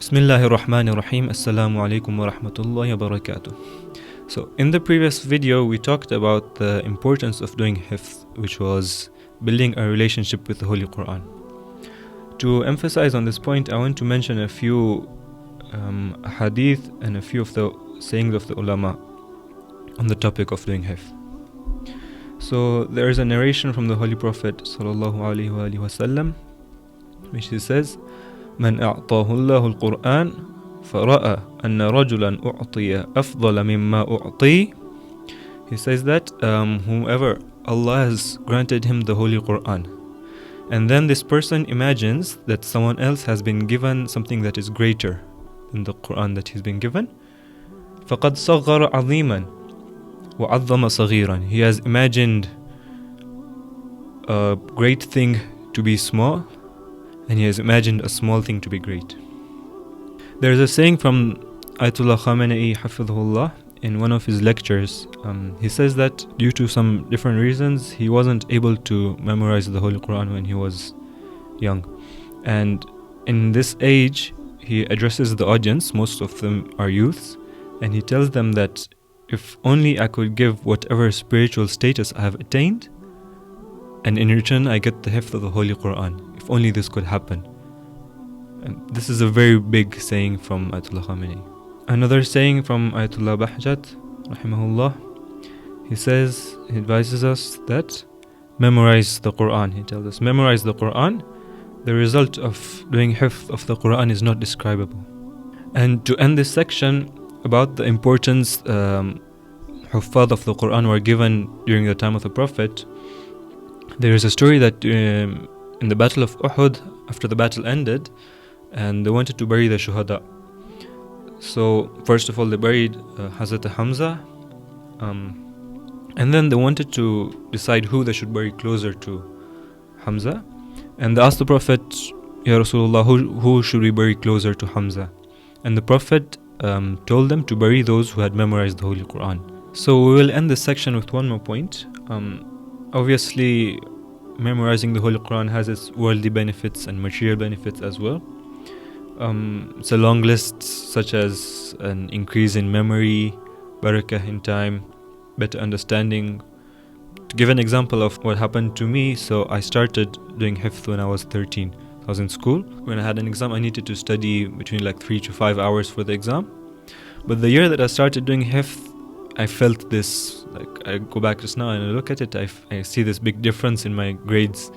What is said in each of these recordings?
Bismillahir Rahmanir Rahim. Assalamu alaikum wa rahmatullahi wa barakatuh. So in the previous video we talked about the importance of doing hifz, which was building a relationship with the Holy Quran. To emphasize on this point, I want to mention a few hadith and a few of the sayings of the ulama on the topic of doing hifz. So there is a narration from the Holy Prophet sallallahu alaihi wasallam, which he says, من أعطاه الله القرآن فرأى أن رجلا أعطي أفضل مما أعطي. He says that whoever Allah has granted him the Holy Quran, and then this person imagines that someone else has been given something that is greater than the Quran that he's been given, فقد صغر عظيما وعظم صغيرا. He has imagined a great thing to be small, and he has imagined a small thing to be great. There is a saying from Ayatollah Khamenei Hafidhullah in one of his lectures. He says that due to some different reasons, he wasn't able to memorize the Holy Quran when he was young. And in this age, he addresses the audience, most of them are youths, and he tells them that if only I could give whatever spiritual status I have attained, and in return I get the hifz of the Holy Quran. If only this could happen. And this is a very big saying from Ayatollah Khamenei. Another saying from Ayatollah Bahjat, rahimahullah, he says, he advises us that memorize the Quran. He tells us, memorize the Quran. The result of doing hifz of the Quran is not describable. And to end this section about the importance huffaz of the Quran were given during the time of the Prophet, there is a story that in the Battle of Uhud, after the battle ended, and they wanted to bury the shuhada. So first of all they buried Hazrat Hamza, and then they wanted to decide who they should bury closer to Hamza, and they asked the Prophet, Ya Rasulullah, who should we bury closer to Hamza? And the Prophet told them to bury those who had memorized the Holy Quran. So we will end this section with one more point. Obviously, memorizing the Holy Quran has its worldly benefits and material benefits as well. It's a long list, such as an increase in memory, barakah in time, better understanding. To give an example of what happened to me, so I started doing hifz when I was 13. I was in school. When I had an exam, I needed to study between 3 to 5 hours for the exam. But the year that I started doing hifz, I felt this, I go back just now and I look at it, I see this big difference in my grades.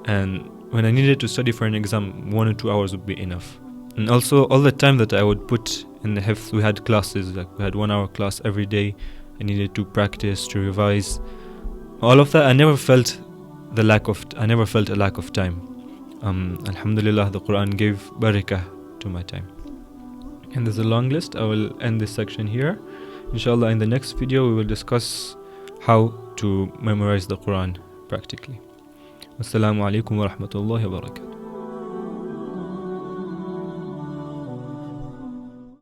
And when I needed to study for an exam, 1 or 2 hours would be enough. And also all the time that I would put in the hifz, we had classes, we had 1 hour class every day. I needed to practice, to revise. All of that, I never felt a lack of time. Alhamdulillah, the Quran gave barakah to my time. And there's a long list. I will end this section here. Inshallah, in the next video we will discuss how to memorize the Quran practically. Wassalamu alaikum wa rahmatullahi wa barakatuh.